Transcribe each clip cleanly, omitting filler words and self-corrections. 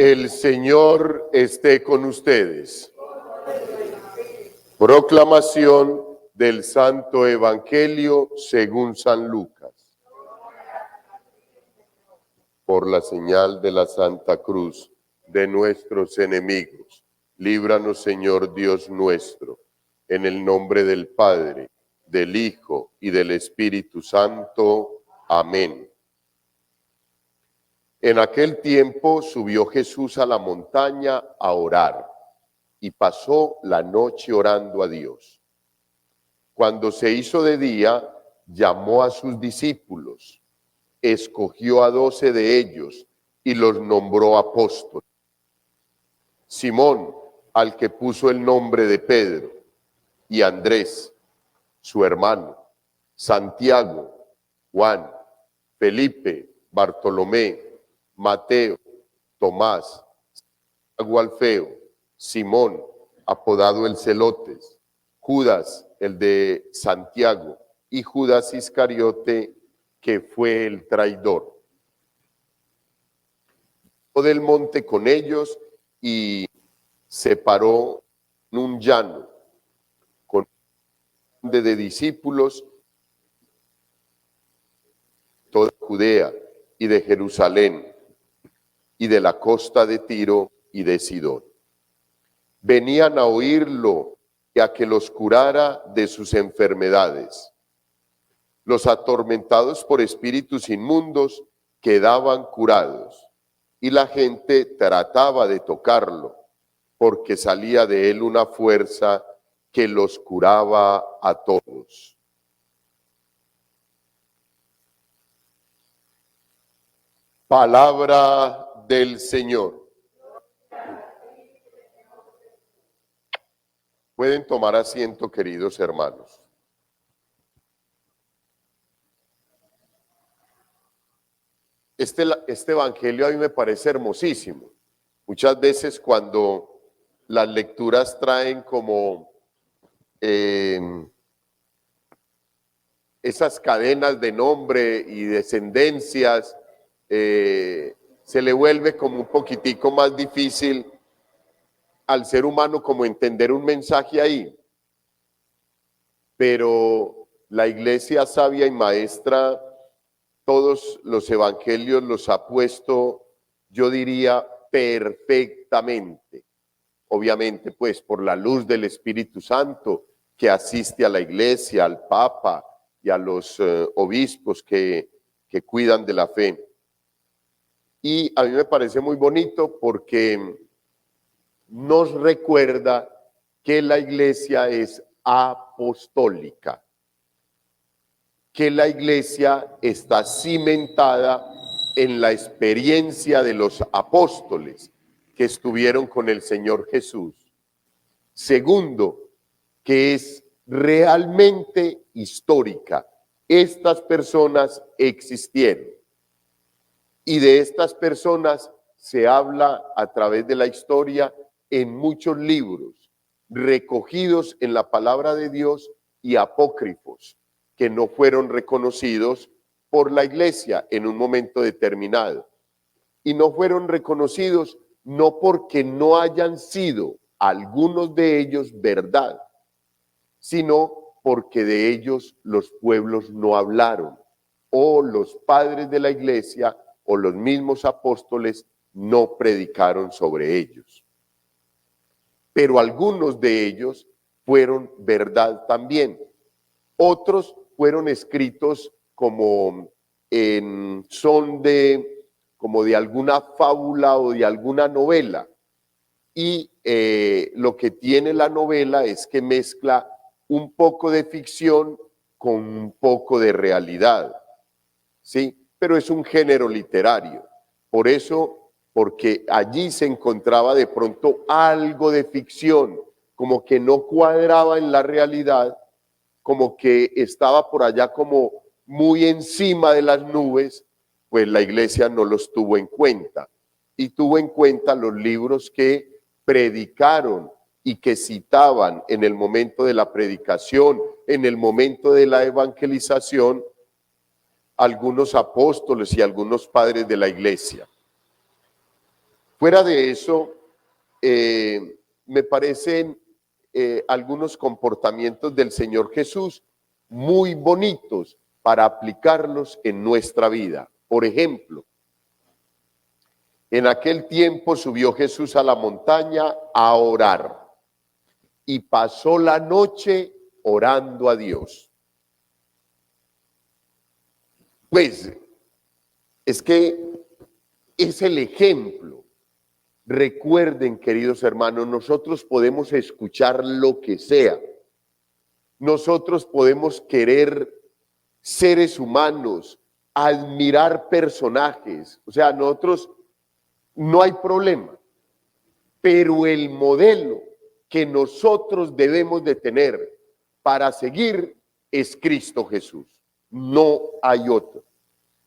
El Señor esté con ustedes. Proclamación del Santo Evangelio según San Lucas. Por la señal de la Santa Cruz de nuestros enemigos, líbranos, Señor Dios nuestro, en el nombre del Padre, del Hijo y del Espíritu Santo. Amén. En aquel tiempo subió Jesús a la montaña a orar y pasó la noche orando a Dios. Cuando se hizo de día, llamó a sus discípulos, escogió a 12 de ellos y los nombró apóstoles. Simón, al que puso el nombre de Pedro, y Andrés, su hermano, Santiago, Juan, Felipe, Bartolomé, Mateo, Tomás, Alfeo, Simón, apodado el Celotes, Judas, el de Santiago, y Judas Iscariote, que fue el traidor. Bajó del monte con ellos y se paró en un llano con un de discípulos de toda Judea y de Jerusalén y de la costa de Tiro y de Sidón. Venían a oírlo y a que los curara de sus enfermedades. Los atormentados por espíritus inmundos quedaban curados, y la gente trataba de tocarlo, porque salía de él una fuerza que los curaba a todos. Palabra del Señor. Pueden tomar asiento, queridos hermanos. Este evangelio a mí me parece hermosísimo. Muchas veces cuando las lecturas traen como esas cadenas de nombre y descendencias, se le vuelve como un poquitico más difícil al ser humano como entender un mensaje ahí. Pero la iglesia sabia y maestra, todos los evangelios los ha puesto, yo diría, perfectamente. Obviamente, pues, por la luz del Espíritu Santo que asiste a la iglesia, al Papa y a los obispos que cuidan de la fe. Y a mí me parece muy bonito porque nos recuerda que la iglesia es apostólica, que la iglesia está cimentada en la experiencia de los apóstoles que estuvieron con el Señor Jesús. Segundo, que es realmente histórica. Estas personas existieron. Y de estas personas se habla a través de la historia en muchos libros, recogidos en la palabra de Dios y apócrifos, que no fueron reconocidos por la iglesia en un momento determinado. Y no fueron reconocidos no porque no hayan sido algunos de ellos verdad, sino porque de ellos los pueblos no hablaron, o los padres de la iglesia o los mismos apóstoles no predicaron sobre ellos. Pero algunos de ellos fueron verdad también. Otros fueron escritos como en son como de alguna fábula o de alguna novela. Y lo que tiene la novela es que mezcla un poco de ficción con un poco de realidad, ¿sí? Pero es un género literario. Por eso, porque allí se encontraba de pronto algo de ficción, como que no cuadraba en la realidad, como que estaba por allá como muy encima de las nubes, pues la iglesia no los tuvo en cuenta. Y tuvo en cuenta los libros que predicaron y que citaban en el momento de la predicación, en el momento de la evangelización, algunos apóstoles y algunos padres de la iglesia. Fuera de eso, me parecen algunos comportamientos del Señor Jesús muy bonitos para aplicarlos en nuestra vida. Por ejemplo, en aquel tiempo subió Jesús a la montaña a orar y pasó la noche orando a Dios. Pues es que es el ejemplo. Recuerden, queridos hermanos, nosotros podemos escuchar lo que sea. Nosotros podemos querer seres humanos, admirar personajes. O sea, nosotros no hay problema. Pero el modelo que nosotros debemos de tener para seguir es Cristo Jesús. No hay otro.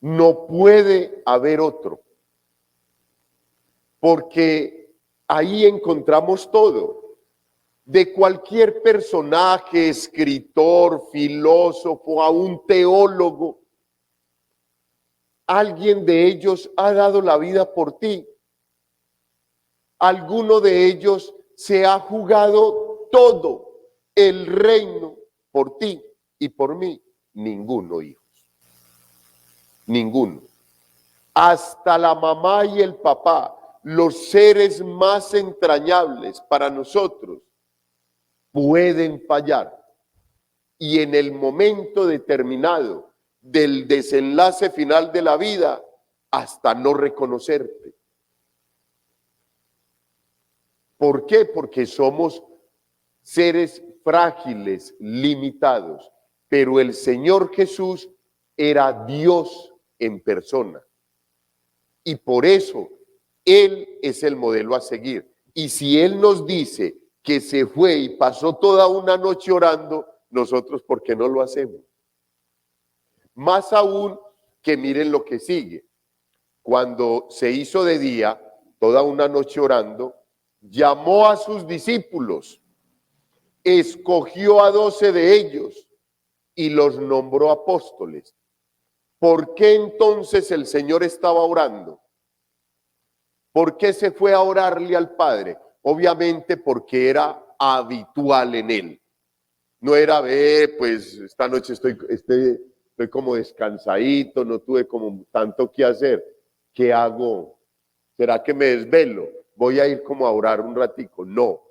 No puede haber otro. Porque ahí encontramos todo. De cualquier personaje, escritor, filósofo, a un teólogo, alguien de ellos ha dado la vida por ti. Alguno de ellos se ha jugado todo el reino por ti y por mí. Ninguno, hijos. Ninguno. Hasta la mamá y el papá, los seres más entrañables para nosotros, pueden fallar. Y en el momento determinado del desenlace final de la vida, hasta no reconocerte. ¿Por qué? Porque somos seres frágiles, limitados. Pero el Señor Jesús era Dios en persona. Y por eso Él es el modelo a seguir. Y si Él nos dice que se fue y pasó toda una noche orando, nosotros, ¿por qué no lo hacemos? Más aún que miren lo que sigue. Cuando se hizo de día, toda una noche orando, llamó a sus discípulos, escogió a 12 de ellos y los nombró apóstoles. ¿Por qué entonces el Señor estaba orando? ¿Por qué se fue a orarle al Padre? Obviamente porque era habitual en él. No era, pues esta noche estoy como descansadito, no tuve como tanto que hacer. ¿Qué hago? ¿Será que me desvelo? Voy a ir como a orar un ratico. No.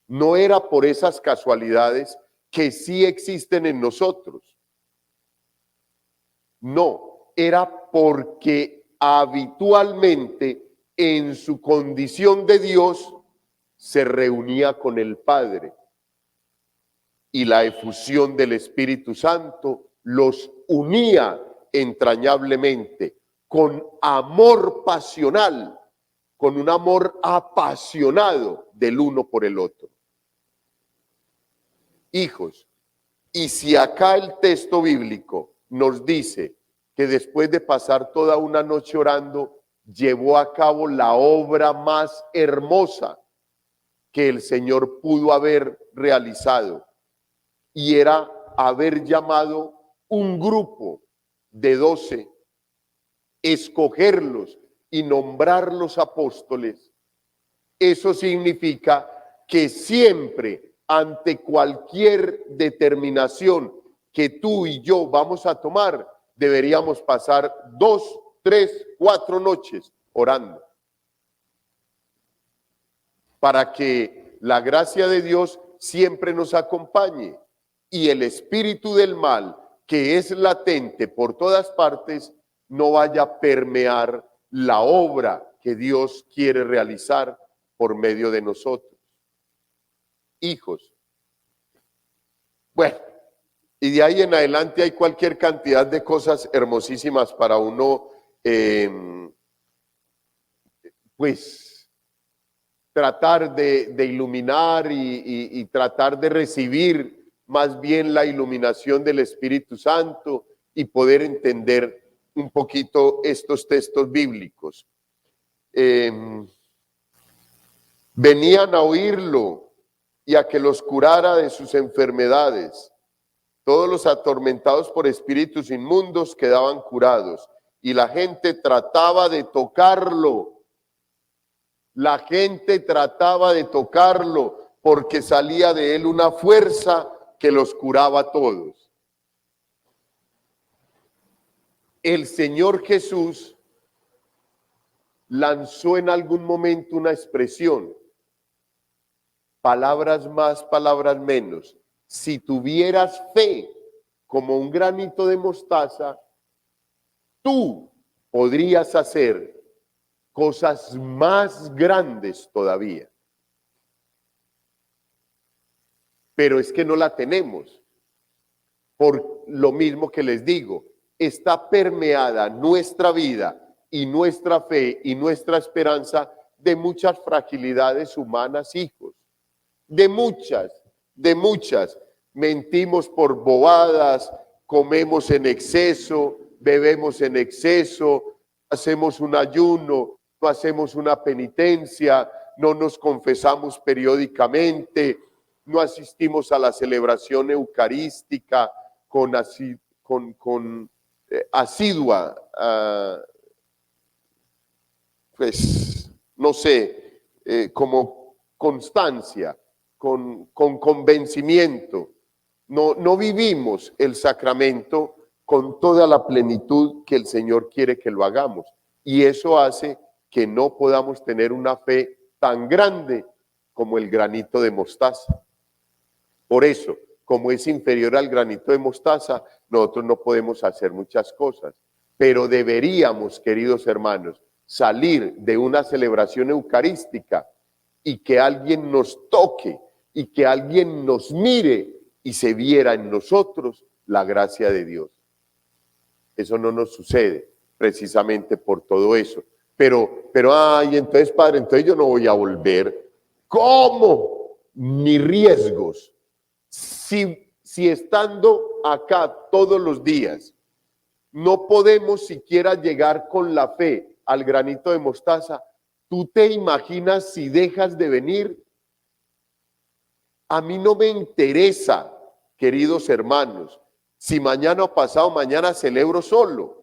No era por esas casualidades que sí existen en nosotros. No, era porque habitualmente en su condición de Dios se reunía con el Padre y la efusión del Espíritu Santo los unía entrañablemente con amor pasional, con un amor apasionado del uno por el otro. Hijos, y si acá el texto bíblico nos dice que después de pasar toda una noche orando, llevó a cabo la obra más hermosa que el Señor pudo haber realizado, y era haber llamado un grupo de 12, escogerlos y nombrarlos apóstoles. Eso significa que siempre, ante cualquier determinación que tú y yo vamos a tomar, deberíamos pasar 2, 3, 4 noches orando, para que la gracia de Dios siempre nos acompañe y el espíritu del mal, que es latente por todas partes, no vaya a permear la obra que Dios quiere realizar por medio de nosotros. Hijos. Bueno, y de ahí en adelante hay cualquier cantidad de cosas hermosísimas para uno, pues, tratar de iluminar y tratar de recibir más bien la iluminación del Espíritu Santo y poder entender un poquito estos textos bíblicos. Venían a oírlo y a que los curara de sus enfermedades. Todos los atormentados por espíritus inmundos quedaban curados y la gente trataba de tocarlo, La gente trataba de tocarlo porque salía de él una fuerza que los curaba a todos. El Señor Jesús lanzó en algún momento una expresión, palabras más, palabras menos. Si tuvieras fe como un granito de mostaza, tú podrías hacer cosas más grandes todavía. Pero es que no la tenemos. Por lo mismo que les digo, está permeada nuestra vida y nuestra fe y nuestra esperanza de muchas fragilidades humanas, hijos. De muchas. Mentimos por bobadas, comemos en exceso, bebemos en exceso, hacemos un ayuno, no hacemos una penitencia, no nos confesamos periódicamente, no asistimos a la celebración eucarística con asidua, pues, no sé, como constancia, con convencimiento. No vivimos el sacramento con toda la plenitud que el Señor quiere que lo hagamos. Y eso hace que no podamos tener una fe tan grande como el granito de mostaza. Por eso, como es inferior al granito de mostaza, nosotros no podemos hacer muchas cosas. Pero deberíamos, queridos hermanos, salir de una celebración eucarística y que alguien nos toque y que alguien nos mire y se viera en nosotros la gracia de Dios. Eso no nos sucede precisamente por todo eso. Pero, ay, entonces, padre, entonces yo no voy a volver. ¿Cómo? Ni riesgos. Si estando acá todos los días no podemos siquiera llegar con la fe al granito de mostaza, ¿tú te imaginas si dejas de venir? A mí no me interesa, queridos hermanos, si mañana o pasado mañana celebro solo.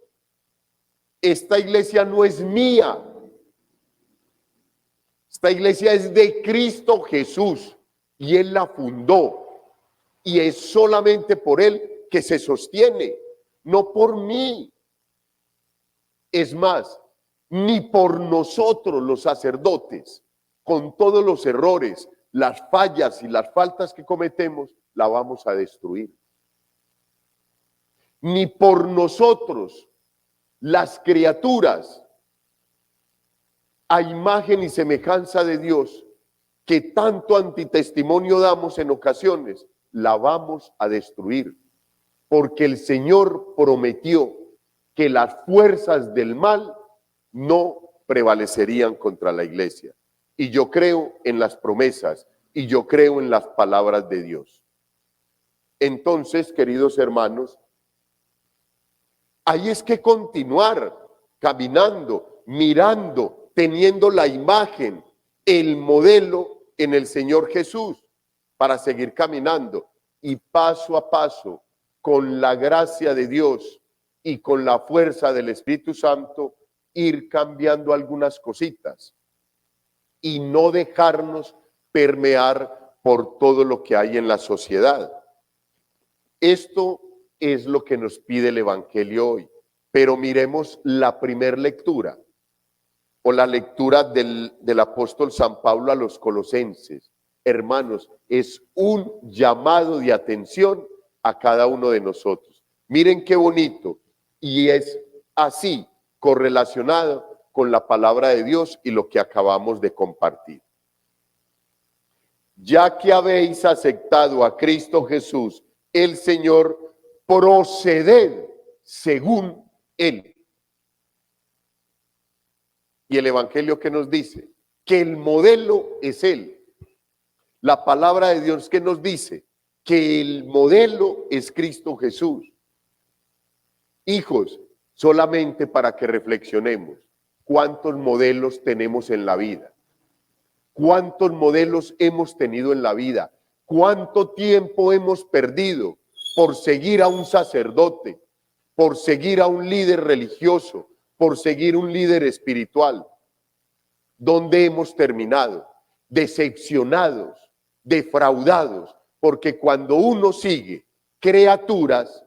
Esta iglesia no es mía. Esta iglesia es de Cristo Jesús y Él la fundó. Y es solamente por Él que se sostiene, no por mí. Es más, ni por nosotros los sacerdotes, con todos los errores, las fallas y las faltas que cometemos, la vamos a destruir. Ni por nosotros, las criaturas, a imagen y semejanza de Dios, que tanto antitestimonio damos en ocasiones, la vamos a destruir. Porque el Señor prometió que las fuerzas del mal no prevalecerían contra la iglesia. Y yo creo en las promesas y yo creo en las palabras de Dios. Entonces, queridos hermanos, hay es que continuar caminando, mirando, teniendo la imagen, el modelo en el Señor Jesús para seguir caminando y paso a paso, con la gracia de Dios y con la fuerza del Espíritu Santo, ir cambiando algunas cositas y no dejarnos permear por todo lo que hay en la sociedad. Esto es lo que nos pide el Evangelio hoy. Pero miremos la primer lectura o la lectura del apóstol San Pablo a los Colosenses. Hermanos, es un llamado de atención a cada uno de nosotros. Miren qué bonito. Y es así correlacionado con la palabra de Dios y lo que acabamos de compartir. Ya que habéis aceptado a Cristo Jesús, el Señor, proceded según Él. Y el Evangelio que nos dice que el modelo es Él. La palabra de Dios que nos dice que el modelo es Cristo Jesús. Hijos, solamente para que reflexionemos, ¿cuántos modelos tenemos en la vida? ¿Cuántos modelos hemos tenido en la vida? ¿Cuánto tiempo hemos perdido por seguir a un sacerdote, por seguir a un líder religioso, por seguir un líder espiritual? ¿Dónde hemos terminado? Decepcionados, defraudados, porque cuando uno sigue criaturas,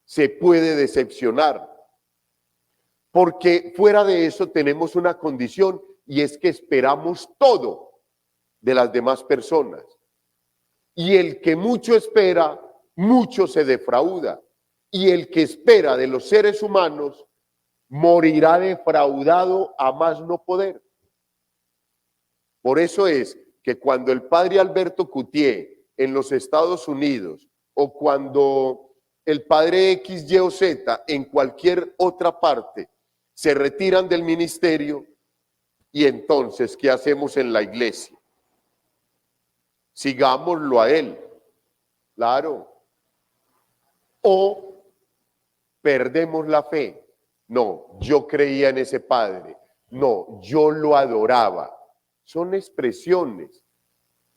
se puede decepcionar. Porque fuera de eso tenemos una condición y es que esperamos todo de las demás personas. Y el que mucho espera, mucho se defrauda. Y el que espera de los seres humanos, morirá defraudado a más no poder. Por eso es que cuando el padre Alberto Cutié en los Estados Unidos o cuando el padre X, Y o Z en cualquier otra parte se retiran del ministerio, y entonces, ¿qué hacemos en la iglesia? Sigámoslo a él, claro. O perdemos la fe. No, yo creía en ese padre. No, yo lo adoraba. Son expresiones.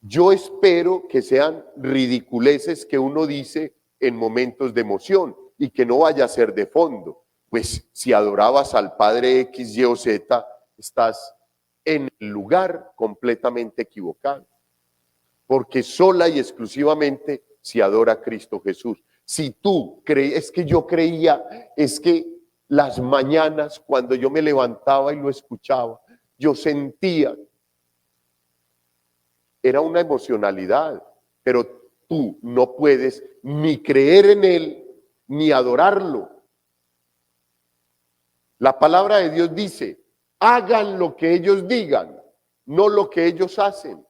Yo espero que sean ridiculeces que uno dice en momentos de emoción y que no vaya a ser de fondo. Pues si adorabas al padre X, Y o Z, estás en el lugar completamente equivocado. Porque sola y exclusivamente se adora a Cristo Jesús. Si tú crees, es que yo creía, es que las mañanas cuando yo me levantaba y lo escuchaba, yo sentía, era una emocionalidad, pero tú no puedes ni creer en él, ni adorarlo. La palabra de Dios dice, hagan lo que ellos digan, no lo que ellos hacen.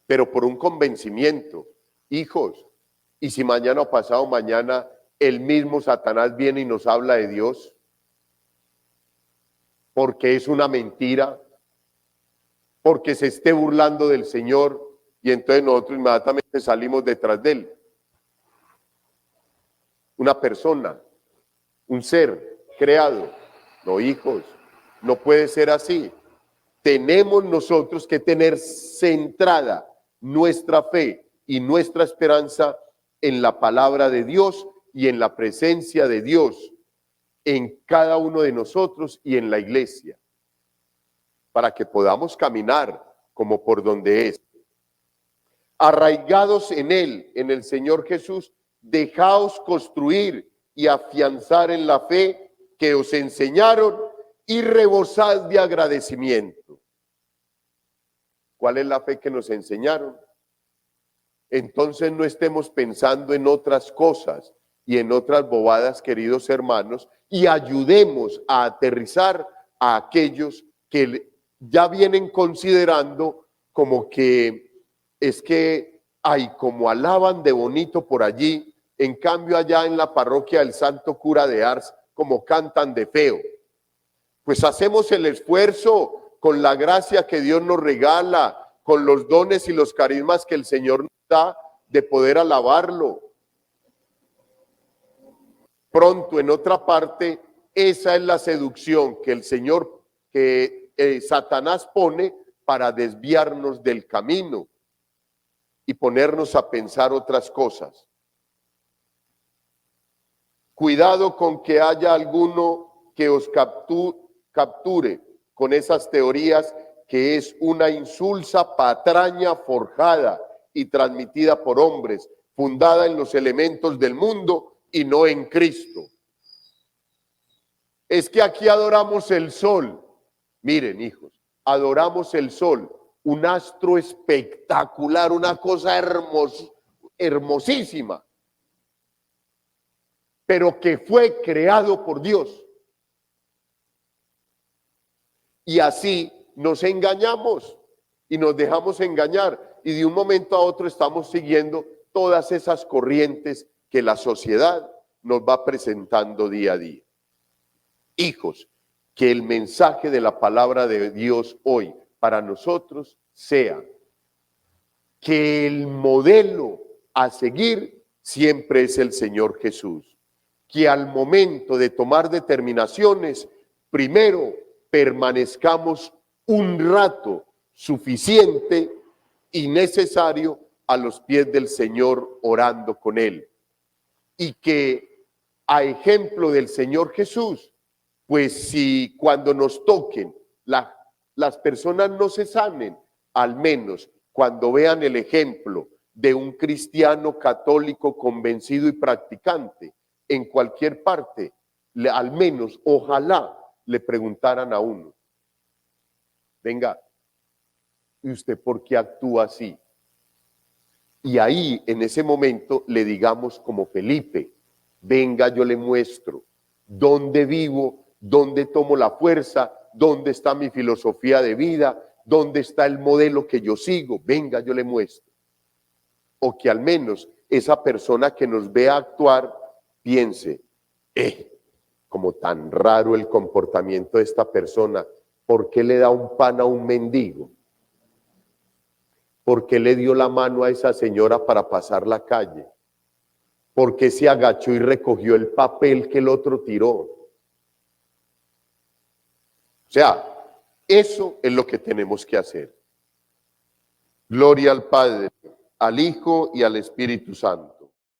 Pero por un convencimiento, hijos, y si mañana o pasado mañana el mismo Satanás viene y nos habla de Dios, porque es una mentira, porque se esté burlando del Señor, y entonces nosotros inmediatamente salimos detrás de él. Una persona, un ser creado. No, hijos, no puede ser así. Tenemos nosotros que tener centrada nuestra fe y nuestra esperanza en la palabra de Dios y en la presencia de Dios en cada uno de nosotros y en la iglesia, para que podamos caminar como por donde es. Arraigados en Él, en el Señor Jesús, dejaos construir y afianzar en la fe que os enseñaron y rebosad de agradecimiento. ¿Cuál es la fe que nos enseñaron? Entonces no estemos pensando en otras cosas y en otras bobadas, queridos hermanos, y ayudemos a aterrizar a aquellos que ya vienen considerando como que es que hay como alaban de bonito por allí, en cambio allá en la parroquia del Santo Cura de Ars como cantan de feo. Pues hacemos el esfuerzo con la gracia que Dios nos regala, con los dones y los carismas que el Señor nos da de poder alabarlo. Pronto, en otra parte, esa es la seducción que el Señor, que Satanás pone para desviarnos del camino y ponernos a pensar otras cosas. Cuidado con que haya alguno que os capture con esas teorías, que es una insulsa patraña forjada y transmitida por hombres, fundada en los elementos del mundo y no en Cristo. Es que aquí adoramos el sol. Miren, hijos, adoramos el sol, un astro espectacular, una cosa hermosísima, pero que fue creado por Dios. Y así nos engañamos y nos dejamos engañar, y de un momento a otro estamos siguiendo todas esas corrientes que la sociedad nos va presentando día a día. Hijos, que el mensaje de la palabra de Dios hoy para nosotros sea que el modelo a seguir siempre es el Señor Jesús. Que al momento de tomar determinaciones, primero permanezcamos un rato suficiente y necesario a los pies del Señor orando con Él. Y que a ejemplo del Señor Jesús pues si cuando nos toquen las personas no se sanen, al menos cuando vean el ejemplo de un cristiano católico convencido y practicante en cualquier parte, al menos ojalá le preguntaran a uno, venga, ¿y usted por qué actúa así? Y ahí, en ese momento, le digamos como Felipe, venga, yo le muestro dónde vivo, dónde tomo la fuerza, dónde está mi filosofía de vida, dónde está el modelo que yo sigo, venga, yo le muestro. O que al menos esa persona que nos vea actuar piense, como tan raro el comportamiento de esta persona, ¿por qué le da un pan a un mendigo? ¿Por qué le dio la mano a esa señora para pasar la calle? ¿Por qué se agachó y recogió el papel que el otro tiró? O sea, eso es lo que tenemos que hacer. Gloria al Padre, al Hijo y al Espíritu Santo.